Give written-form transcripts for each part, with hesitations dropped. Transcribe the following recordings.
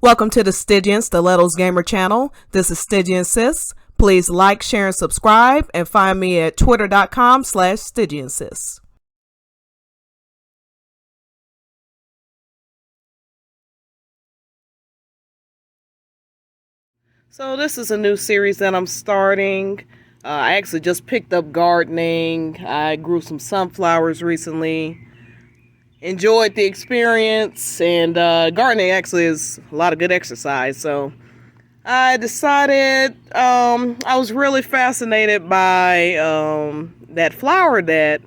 Welcome to the Stygian Stilettos Gamer channel. This is StygianSis. Please like, share, and subscribe, and find me at twitter.com/StygianSis. So this is a new series that I'm starting. I actually just picked up gardening. I grew some sunflowers recently. Enjoyed the experience, and gardening actually is a lot of good exercise. So I decided I was really fascinated by that flower that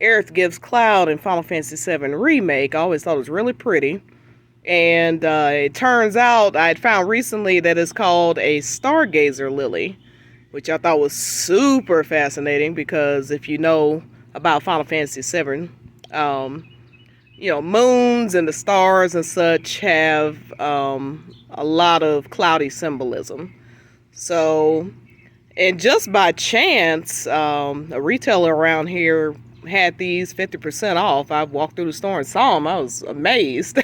Aerith gives Cloud in Final Fantasy VII Remake. I always thought it was really pretty. And it turns out I had found recently that it's called a Stargazer Lily, which I thought was super fascinating because if you know about Final Fantasy VII, moons and the stars and such have a lot of cloudy symbolism. So, and just by chance, a retailer around here had these 50% off. I walked through the store and saw them. I was amazed.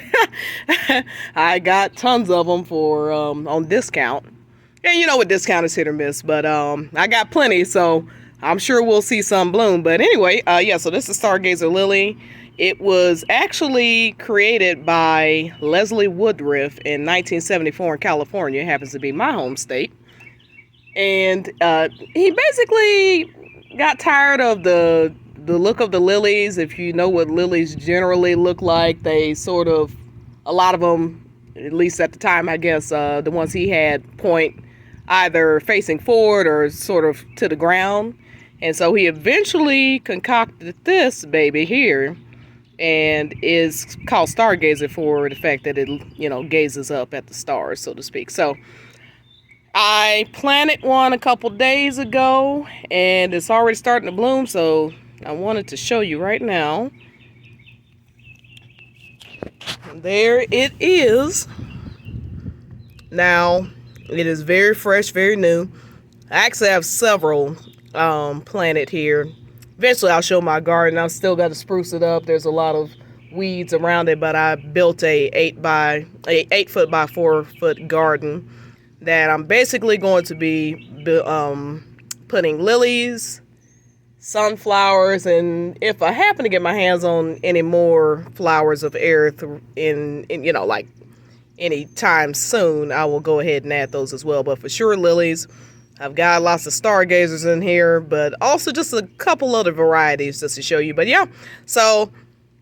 I got tons of them for on discount. And you know what, discount is hit or miss, but I got plenty, so I'm sure we'll see some bloom. But anyway, so this is Stargazer Lily. It was actually created by Leslie Woodruff in 1974 in California. It happens to be my home state. And he basically got tired of the look of the lilies. If you know what lilies generally look like, they sort of, a lot of them, at least at the time, I guess, the ones he had point either facing forward or sort of to the ground. And so he eventually concocted this baby here, and is called Stargazer for the fact that it, gazes up at the stars, so to speak. So I planted one a couple days ago, and it's already starting to bloom, so I wanted to show you right now. And there it is. Now, it is very fresh, very new. I actually have several planted here. Eventually, I'll show my garden. I've still got to spruce it up. There's a lot of weeds around it, but I built a 8 foot by 4 foot garden that I'm basically going to be putting lilies, sunflowers, and if I happen to get my hands on any more flowers of Aerith in like any time soon, I will go ahead and add those as well. But for sure, lilies. I've got lots of stargazers in here, but also just a couple other varieties just to show you. But yeah, so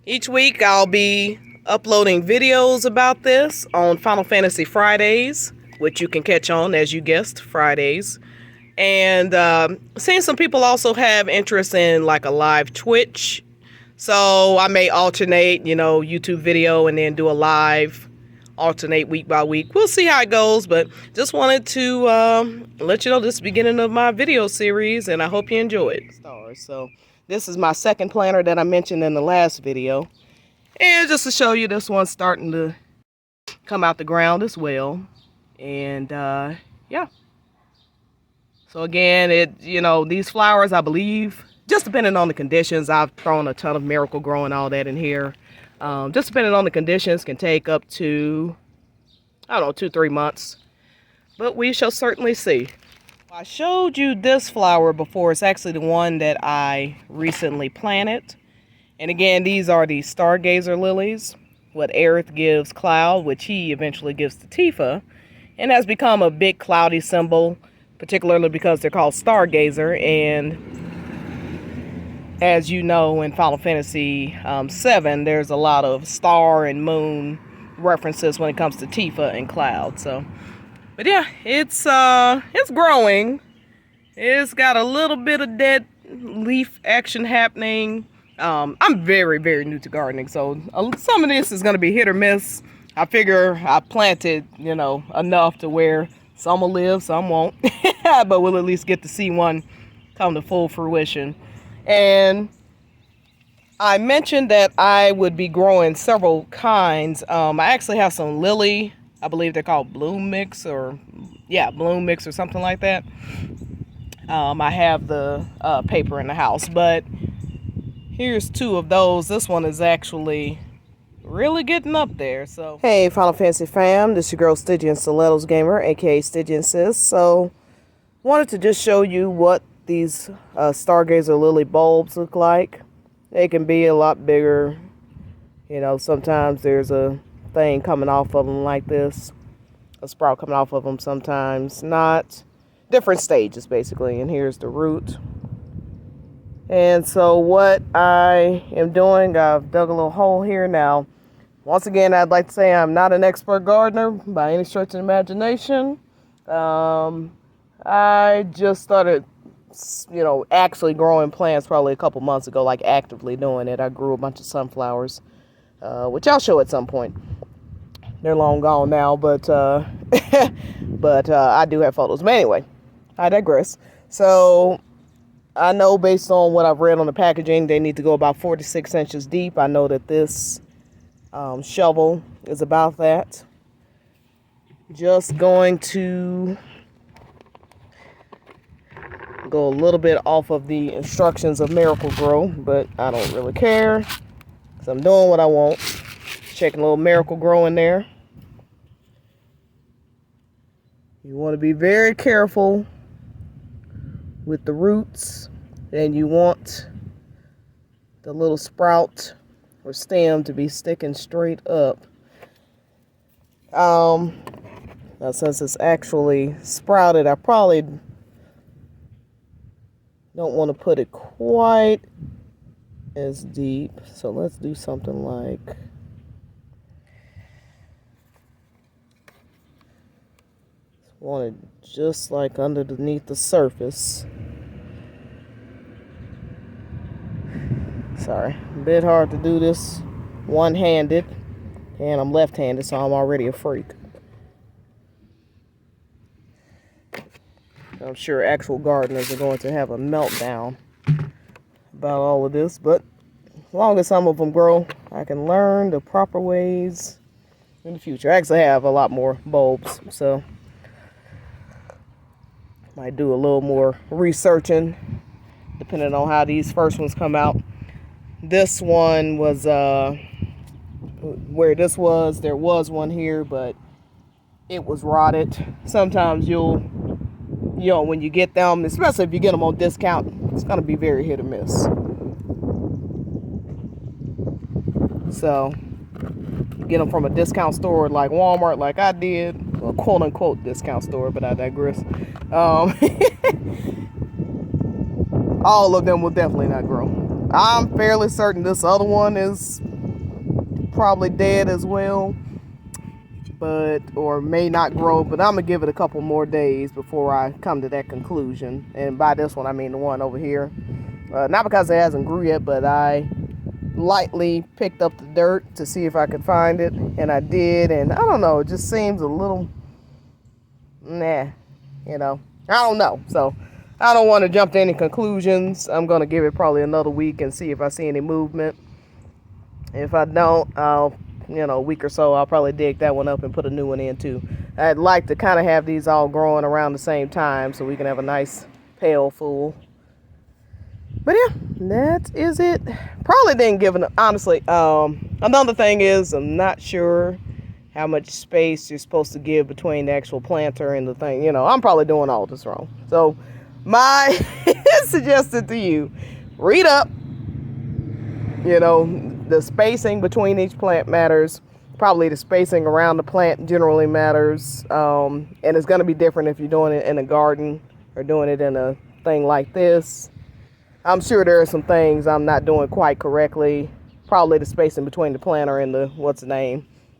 each week I'll be uploading videos about this on Final Fantasy Fridays, which you can catch on, as you guessed, Fridays. And seeing some people also have interest in like a live Twitch. So I may alternate, YouTube video and then do a live, alternate week by week. We'll see how it goes, but just wanted to let you know this is the beginning of my video series, and I hope you enjoy it. So this is my second planter that I mentioned in the last video, and just to show you, this one's starting to come out the ground as well. And yeah, so again, these flowers, I believe, just depending on the conditions, I've thrown a ton of Miracle Grow and all that in here. Just depending on the conditions, can take up to, 2-3 months. But we shall certainly see. I showed you this flower before. It's actually the one that I recently planted. And again, these are the Stargazer Lilies, what Aerith gives Cloud, which he eventually gives to Tifa, and has become a big cloudy symbol, particularly because they're called Stargazer. And as you know, in Final Fantasy VII, there's a lot of star and moon references when it comes to Tifa and Cloud. So, but yeah, it's growing. It's got a little bit of dead leaf action happening. I'm very, very new to gardening, so some of this is going to be hit or miss. I figure I planted, enough to where some will live, some won't, but we'll at least get to see one come to full fruition. And I mentioned that I would be growing several kinds. I actually have some lily, I believe they're called bloom mix or something like that. I have the paper in the house, but here's 2 of those. This one is actually really getting up there. So, hey, Final Fantasy fam, this is your girl StygianSis Gamer, aka StygianSis. So, wanted to just show you what these Stargazer Lily bulbs look like. They can be a lot bigger. You know, sometimes there's a thing coming off of them like this, a sprout coming off of them, sometimes not. Different stages, basically. And here's the root. And so what I am doing, I've dug a little hole here now. Once again, I'd like to say I'm not an expert gardener by any stretch of the imagination. I just started, actually growing plants probably a couple months ago, like actively doing it. I grew a bunch of sunflowers, which I'll show at some point. They're long gone now, but I do have photos. But anyway, I digress. So I know based on what I've read on the packaging, they need to go about 4 to 6 inches deep. I know that this shovel is about that. Just going to go a little bit off of the instructions of Miracle Grow, but I don't really care, because I'm doing what I want. Checking a little Miracle Grow in there. You want to be very careful with the roots, and you want the little sprout or stem to be sticking straight up. Now since it's actually sprouted, I probably don't want to put it quite as deep, so let's do something like want it just like underneath the surface. Sorry, a bit hard to do this one-handed, and I'm left-handed, so I'm already a freak. I'm sure actual gardeners are going to have a meltdown about all of this, but as long as some of them grow, I can learn the proper ways in the future. I actually have a lot more bulbs, so might do a little more researching depending on how these first ones come out. This one was where this was, there was one here, but it was rotted. Sometimes when you get them, especially if you get them on discount, it's going to be very hit or miss. So get them from a discount store like Walmart, like I did, a quote unquote discount store, but I digress. All of them will definitely not grow. I'm fairly certain this other one is probably dead as well, or may not grow, but I'm gonna give it a couple more days before I come to that conclusion. And by this one, I mean the one over here. Not because it hasn't grew yet, but I lightly picked up the dirt to see if I could find it, and I did, and I don't know, it just seems a little I don't know. So I don't want to jump to any conclusions. I'm going to give it probably another week and see if I see any movement. If I don't, a week or so, I'll probably dig that one up and put a new one in too. I'd like to kind of have these all growing around the same time so we can have a nice pail full. But yeah, that is it. Probably didn't give enough, honestly. Another thing is, I'm not sure how much space you're supposed to give between the actual planter and the thing. I'm probably doing all this wrong. So my suggestion to you, read up. The spacing between each plant matters. Probably the spacing around the plant generally matters. And it's going to be different if you're doing it in a garden or doing it in a thing like this. I'm sure there are some things I'm not doing quite correctly. Probably the spacing between the planter and the,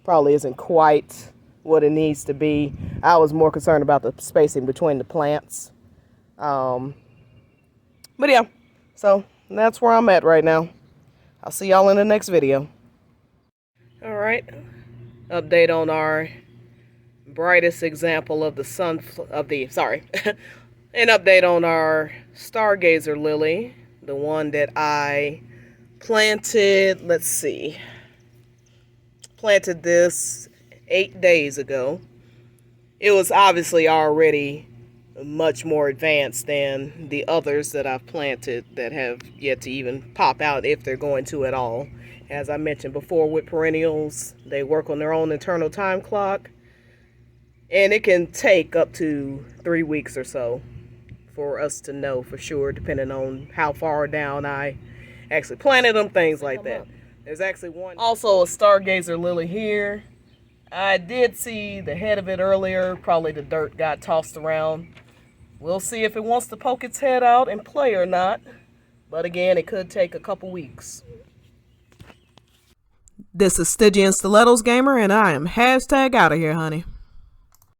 probably isn't quite what it needs to be. I was more concerned about the spacing between the plants. But yeah, so that's where I'm at right now. I'll see y'all in the next video. All right, update on our brightest example of the an update on our Stargazer Lily, the one that I planted, planted this 8 days ago. It was obviously already much more advanced than the others that I've planted that have yet to even pop out, if they're going to at all. As I mentioned before with perennials, they work on their own internal time clock, and it can take up to 3 weeks or so for us to know for sure, depending on how far down I actually planted them, things like that. There's actually one. Also a Stargazer Lily here. I did see the head of it earlier. Probably the dirt got tossed around. We'll see if it wants to poke its head out and play or not. But again, it could take a couple weeks. This is Stygian Stilettos Gamer, and I am # out of here, honey.